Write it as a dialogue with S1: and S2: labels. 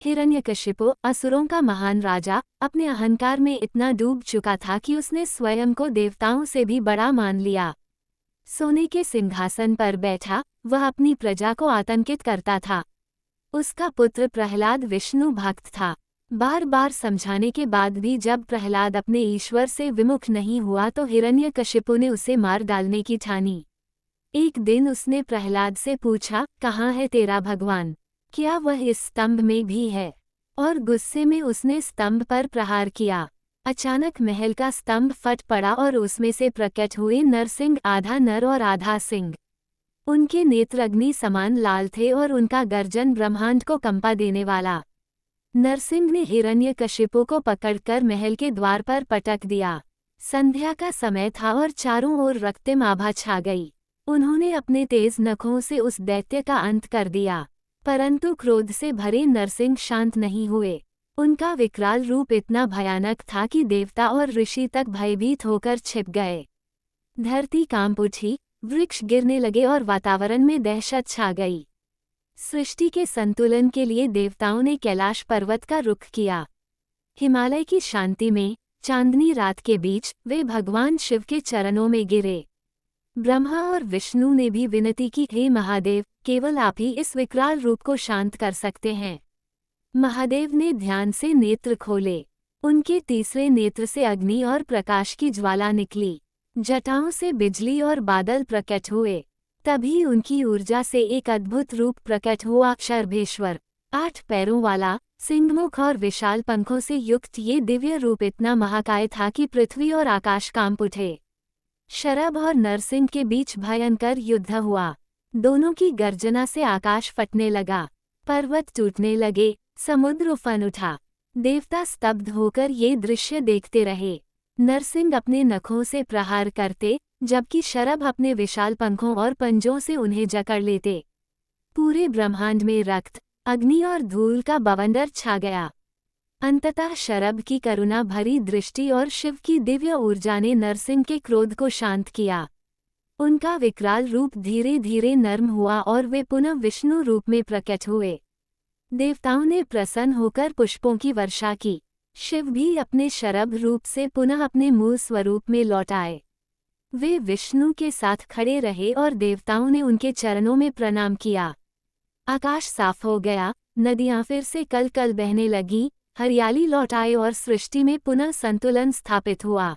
S1: हिरण्यकशिपु, असुरों का महान राजा, अपने अहंकार में इतना डूब चुका था कि उसने स्वयं को देवताओं से भी बड़ा मान लिया। सोने के सिंहासन पर बैठा वह अपनी प्रजा को आतंकित करता था। उसका पुत्र प्रहलाद विष्णु भक्त था। बार बार समझाने के बाद भी जब प्रहलाद अपने ईश्वर से विमुख नहीं हुआ तो हिरण्यकशिपु ने उसे मार डालने की ठानी। एक दिन उसने प्रहलाद से पूछा, कहाँ है तेरा भगवान? क्या वह इस स्तंभ में भी है? और गुस्से में उसने स्तंभ पर प्रहार किया। अचानक महल का स्तंभ फट पड़ा और उसमें से प्रकट हुए नरसिंह, आधा नर और आधा सिंह। उनके नेत्र अग्नि समान लाल थे और उनका गर्जन ब्रह्मांड को कंपा देने वाला। नरसिंह ने हिरण्यकशिपु को पकड़कर महल के द्वार पर पटक दिया। संध्या का समय था और चारों ओर रक्तिम आभा छा गई। उन्होंने अपने तेज नखों से उस दैत्य का अंत कर दिया, परंतु क्रोध से भरे नरसिंह शांत नहीं हुए। उनका विकराल रूप इतना भयानक था कि देवता और ऋषि तक भयभीत होकर छिप गए। धरती कांप उठी, वृक्ष गिरने लगे और वातावरण में दहशत छा गई। सृष्टि के संतुलन के लिए देवताओं ने कैलाश पर्वत का रुख किया। हिमालय की शांति में चांदनी रात के बीच वे भगवान शिव के चरणों में गिरे। ब्रह्मा और विष्णु ने भी विनती की, हे महादेव, केवल आप ही इस विकराल रूप को शांत कर सकते हैं। महादेव ने ध्यान से नेत्र खोले। उनके तीसरे नेत्र से अग्नि और प्रकाश की ज्वाला निकली। जटाओं से बिजली और बादल प्रकट हुए। तभी उनकी ऊर्जा से एक अद्भुत रूप प्रकट हुआ, शर्भेश्वर। 8 पैरों वाला, सिंहमुख और विशाल पंखों से युक्त ये दिव्य रूप इतना महाकाय था कि पृथ्वी और आकाश कांप उठे। शरभ और नरसिंह के बीच भयंकर युद्ध हुआ। दोनों की गर्जना से आकाश फटने लगा, पर्वत टूटने लगे, समुद्र उफन उठा। देवता स्तब्ध होकर ये दृश्य देखते रहे। नरसिंह अपने नखों से प्रहार करते, जबकि शरभ अपने विशाल पंखों और पंजों से उन्हें जकड़ लेते। पूरे ब्रह्मांड में रक्त, अग्नि और धूल का बवंडर छा गया। अंततः शरभ की करुणा भरी दृष्टि और शिव की दिव्य ऊर्जा ने नरसिंह के क्रोध को शांत किया। उनका विकराल रूप धीरे धीरे नर्म हुआ और वे पुनः विष्णु रूप में प्रकट हुए। देवताओं ने प्रसन्न होकर पुष्पों की वर्षा की। शिव भी अपने शरभ रूप से पुनः अपने मूल स्वरूप में लौट आए। वे विष्णु के साथ खड़े रहे और देवताओं ने उनके चरणों में प्रणाम किया। आकाश साफ हो गया, नदियां फिर से कल कल बहने लगीं, हरियाली लौट आई और सृष्टि में पुनः संतुलन स्थापित हुआ।